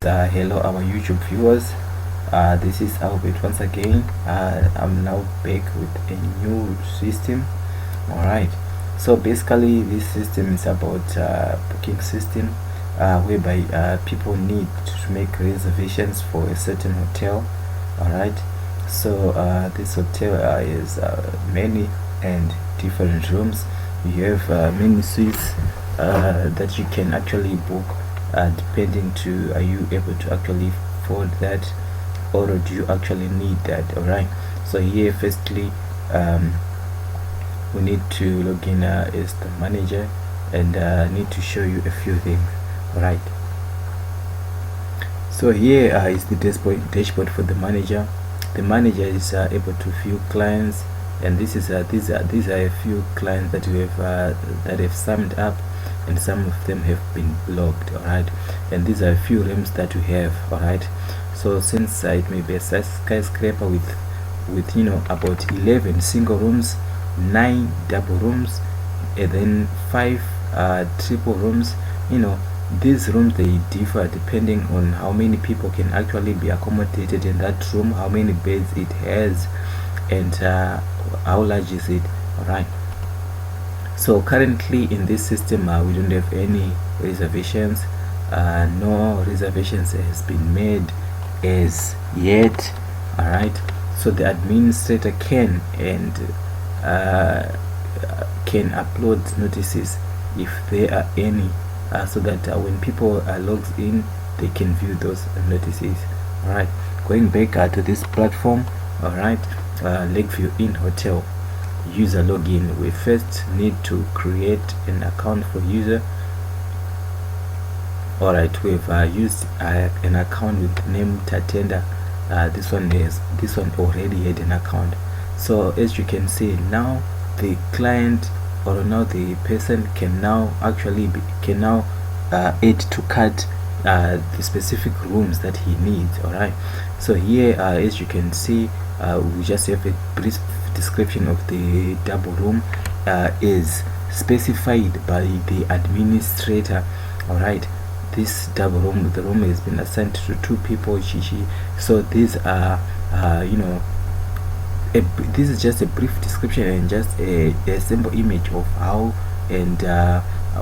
Hello our YouTube viewers. This is Albert once again. I'm now back with a new system. Alright, so basically this system is about booking system whereby people need to make reservations for a certain hotel. Alright, so this hotel is many and different rooms. You have many suites that you can actually book depending to are you able to actually afford that, or do you actually need that. Alright, so here firstly we need to log in as the manager, and need to show you a few things. Alright, so here is the dashboard for the manager. The manager is able to view clients, and this is these are a few clients that we have that have signed up, and some of them have been blocked. Alright, and these are a few rooms that we have. Alright, so since it may be a skyscraper with you know about 11 single rooms, 9 double rooms, and then 5 triple rooms, you know, these rooms they differ depending on how many people can actually be accommodated in that room, how many beds it has, and how large is it. Alright, so currently in this system we don't have any reservations. No reservations has been made as yet. Alright, so the administrator can and can upload notices if there are any, so that when people logs in, they can view those notices. Alright, going back to this platform. Alright, Lakeview Inn Hotel user login. We first need to create an account for user. Alright, we've used an account with the name Tatenda. This one already had an account. So as you can see, now the client, or now the person can now actually add to cart the specific rooms that he needs. Alright, so here as you can see, we just have a brief description of the double room is specified by the administrator. Alright, this double room, the room has been assigned to 2 people. So these are you know, this is just a brief description and just a simple image of how and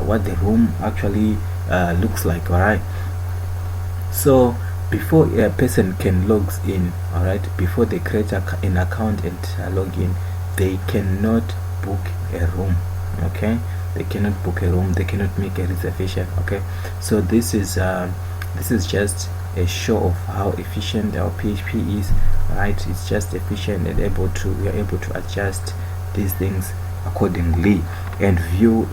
what the room actually looks like. Alright, so before a person can log in, alright, before they create an account and log in, they cannot book a room. Okay, they cannot book a room, they cannot make a reservation. Okay, so this is just a show of how efficient our PHP is. Right, it's just efficient and we are able to adjust these things accordingly and view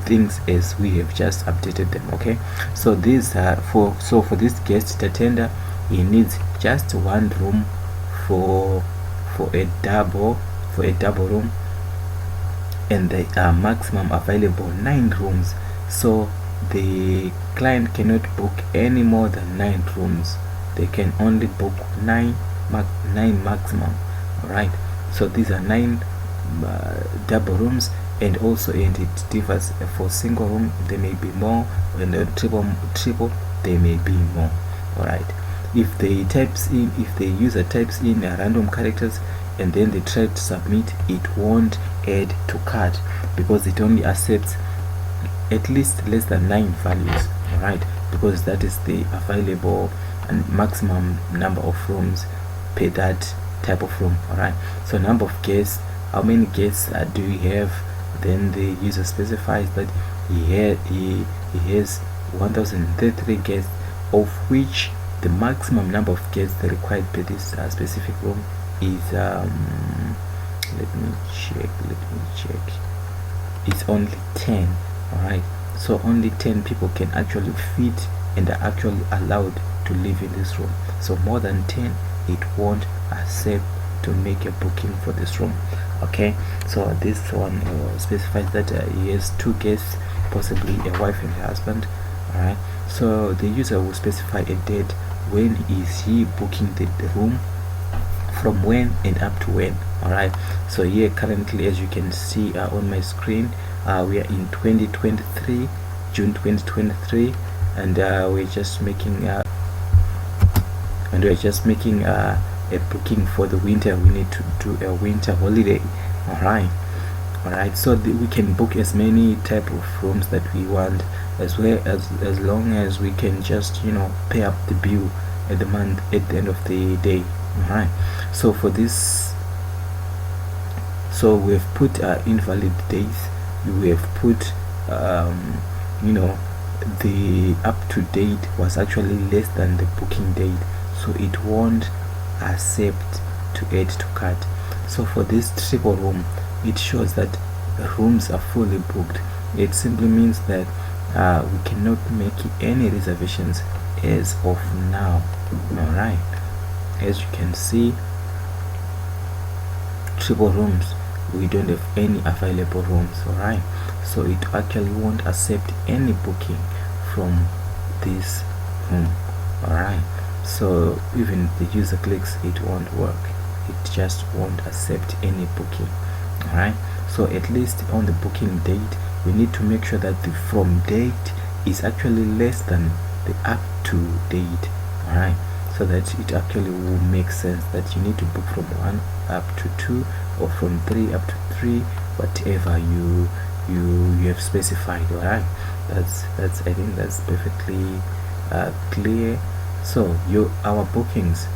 things as we have just updated them. Okay, so these for this guest Tatenda, he needs just 1 room for a double room, and the maximum available 9 rooms. So the client cannot book any more than 9 rooms. They can only book 9 maximum. Alright, so these are 9 double rooms, and also it differs. For single room there may be more, and triple there may be more. Alright, if the user types in random characters and then they try to submit, it won't add to cart because it only accepts at least less than 9 values. Alright, because that is the available and maximum number of rooms per that type of room. Alright, so number of guests, how many guests do we have? Then the user specifies that he has 1033 guests, of which the maximum number of guests required per this specific room is let me check, it's only 10. Alright, so only 10 people can actually fit and are actually allowed to live in this room. So more than 10, it won't accept to make a booking for this room. Okay, so this one specifies that he has 2 guests, possibly a wife and a husband. Alright, so the user will specify a date. When is he booking the room, from when and up to when. Alright, so here currently, as you can see on my screen, we are in 2023, June 2023. and we're just making a booking for the winter. We need to do a winter holiday. Alright, so we can book as many type of rooms that we want, as long as we can just pay up the bill at the end of the day. Alright, so for this, so we've put invalid days, we have put the up to date was actually less than the booking date, so it won't accept to add to cart. So for this triple room, it shows that rooms are fully booked. It simply means that we cannot make any reservations as of now. Alright, as you can see, triple rooms, we don't have any available rooms. Alright, so it actually won't accept any booking from this room. Alright, so even the user clicks, it won't work, it just won't accept any booking. Alright, so at least on the booking date, we need to make sure that the from date is actually less than the up to date. Alright, so that it actually will make sense that you need to book from 1 up to 2 or from 3 up to 3, whatever you have specified. Alright, that's I think that's perfectly clear. So our bookings,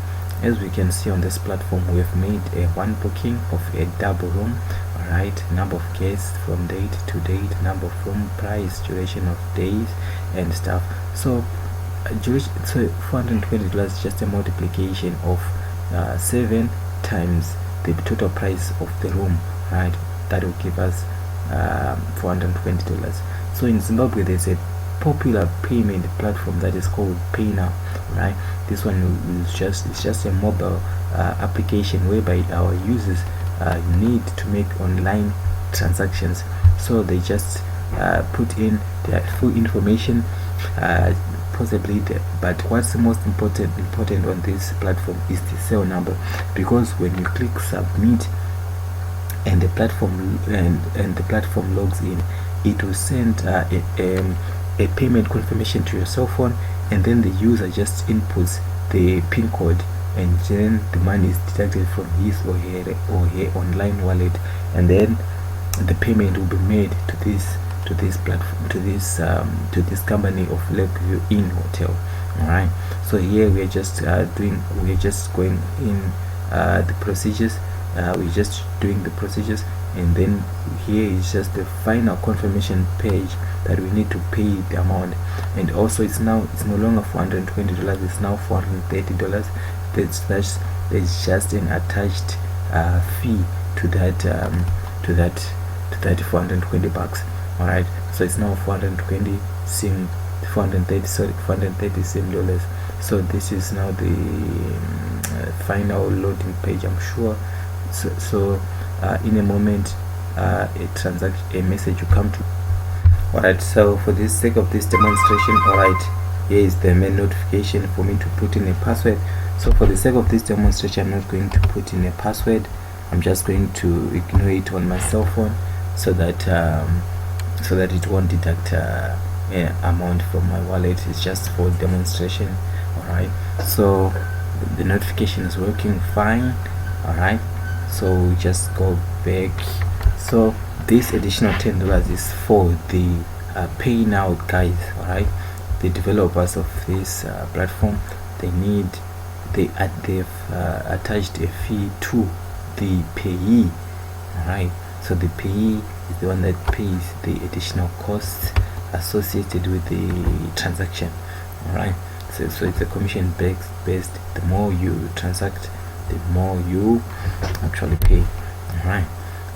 as we can see on this platform, we have made a one booking of a double room. Alright, number of guests from date to date, number of room, price, duration of days and stuff. So so $420 is just a multiplication of 7 times the total price of the room. Right, that will give us $420. So in Zimbabwe, there's a popular payment platform that is called PayNow. Right, this one is just a mobile application whereby our users need to make online transactions. So they just put in their full information, possibly but what's the most important on this platform is the cell number, because when you click submit and the platform logs in, it will send a payment confirmation to your cell phone, and then the user just inputs the PIN code, and then the money is deducted from his or her online wallet, and then the payment will be made to this platform, to this company of Lakeview Inn Hotel. Alright, so here we are just going in the procedures, we're just doing the procedures, and then here is just the final confirmation page that we need to pay the amount. And also it's no longer $420, it's now $430. There's just an attached fee to that $420. Alright, so it's now 430 sim dollars. So this is now the final loading page, I'm sure. So in a moment a message will come to. Alright, so for the sake of this demonstration, alright, here is the main notification for me to put in a password. So for the sake of this demonstration, I'm not going to put in a password, I'm just going to ignore it on my cell phone, so that it won't deduct amount from my wallet. It's just for demonstration. Alright, so the notification is working fine. Alright, so we just go back. So this additional $10 is for the PayNow guys. Alright, the developers of this platform, they've attached a fee to the payee. Alright, so the payee is the one that pays the additional costs associated with the transaction. Alright, so it's a commission based. The more you transact, the more you actually pay. Alright,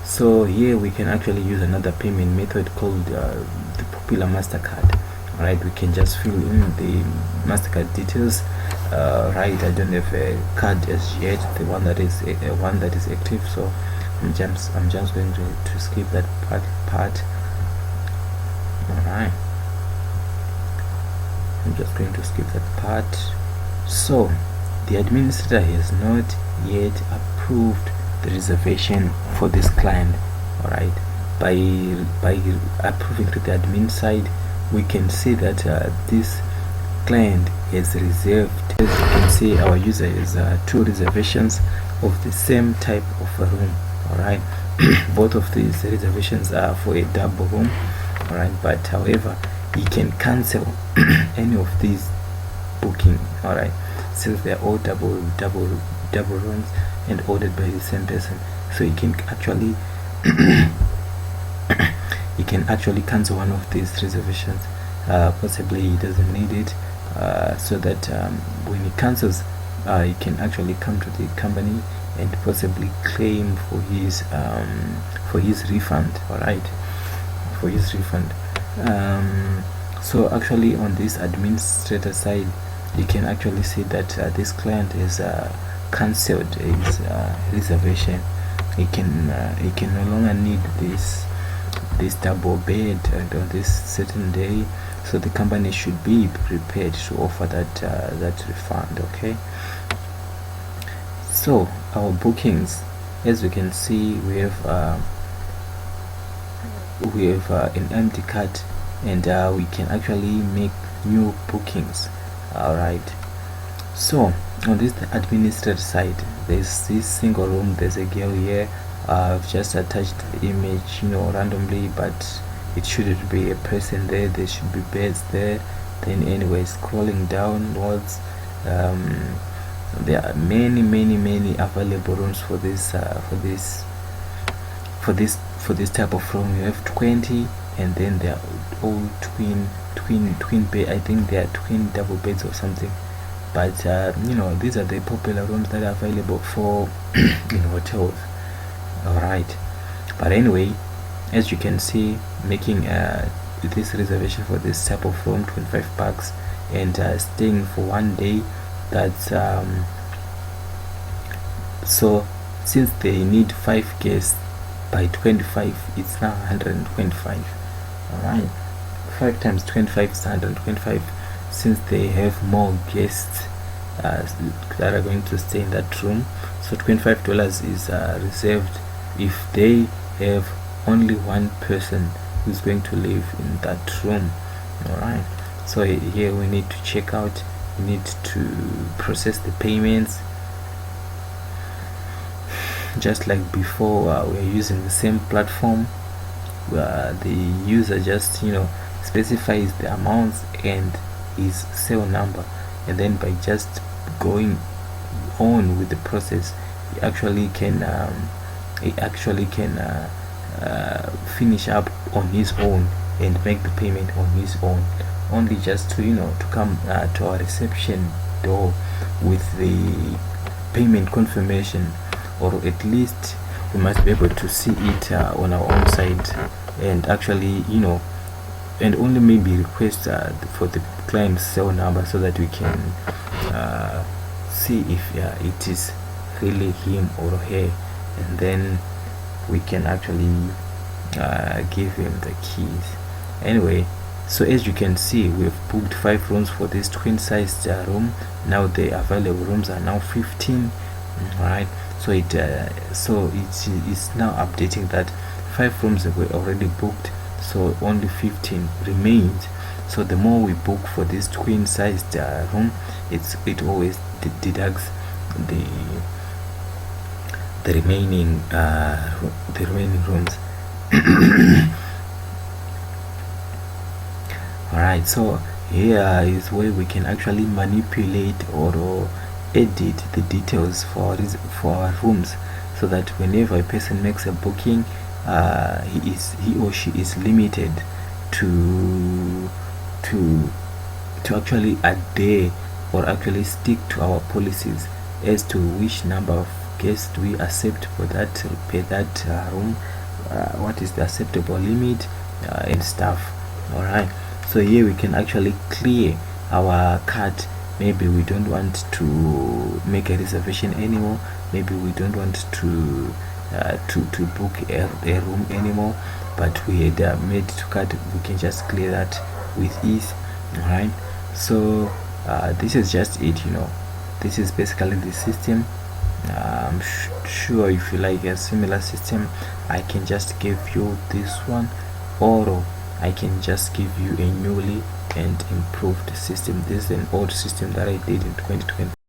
so here we can actually use another payment method called the popular MasterCard. Alright, we can just fill in the MasterCard details. Right, I don't have a card as yet, the one that is active, so I'm just going to skip that part. Alright, I'm just going to skip that part. So the administrator has not yet approved the reservation for this client. Alright, by approving to the admin side, we can see that this client has reserved. As you can see, our user has 2 reservations of the same type of a room. Alright, both of these reservations are for a double room. Alright, but however, he can cancel any of these booking. Alright, since they are all double rooms and ordered by the same person, so he can actually he can actually cancel one of these reservations. Possibly he doesn't need it, so that when he cancels, he can actually come to the company and possibly claim for his refund. Alright, for his refund. So actually on this administrator side, you can actually see that this client is cancelled his reservation. He can no longer need this double bed and on this certain day, so the company should be prepared to offer that refund. Okay, so our bookings, as you can see, we have an empty cart, and we can actually make new bookings. Alright, so on this administrator side, there's this single room. There's a girl here. I've just attached the image, randomly, but it shouldn't be a person there. There should be beds there. Then anyway, scrolling downwards, there are many available rooms for this type of room. You have 20, and then they are all twin bed. I think they are twin double beds or something, but these are the popular rooms that are available for in hotels. Alright, but anyway, as you can see, making this reservation for this type of room, 25 bucks, and staying for 1 day, that's so since they need 5 guests by 25, it's now 125. Alright, 5 times 25 is 125, since they have more guests that are going to stay in that room. So $25 is reserved if they have only one person who's going to live in that room. Alright, so here we need to check out, we need to process the payments just like before. We're using the same platform where the user just specifies the amounts and his cell number, and then by just going on with the process, he actually can finish up on his own and make the payment on his own. Only just to come to our reception door with the payment confirmation, or at least we must be able to see it on our own side, and actually and only maybe request for the client's cell number, so that we can see if it is really him or her, and then we can actually give him the keys. Anyway, so as you can see, we've booked 5 rooms for this twin-sized room. Now the available rooms are now 15. Alright, so it's now updating that 5 rooms were already booked, so only 15 remains. So the more we book for this twin-sized room, it always deducts the remaining rooms. Alright, so here is where we can actually manipulate or edit the details for our rooms, so that whenever a person makes a booking, he or she is limited to actually adhere or actually stick to our policies as to which number of guests we accept for that room, what is the acceptable limit, and stuff. Alright, so here we can actually clear our cart. Maybe we don't want to make a reservation anymore, maybe we don't want to book a room anymore, but we had made to cart. We can just clear that with ease. Alright, so this is just it. This is basically the system. I'm sure if you like a similar system, I can just give you this one, or I can just give you a newly and improved system. This is an old system that I did in 2020.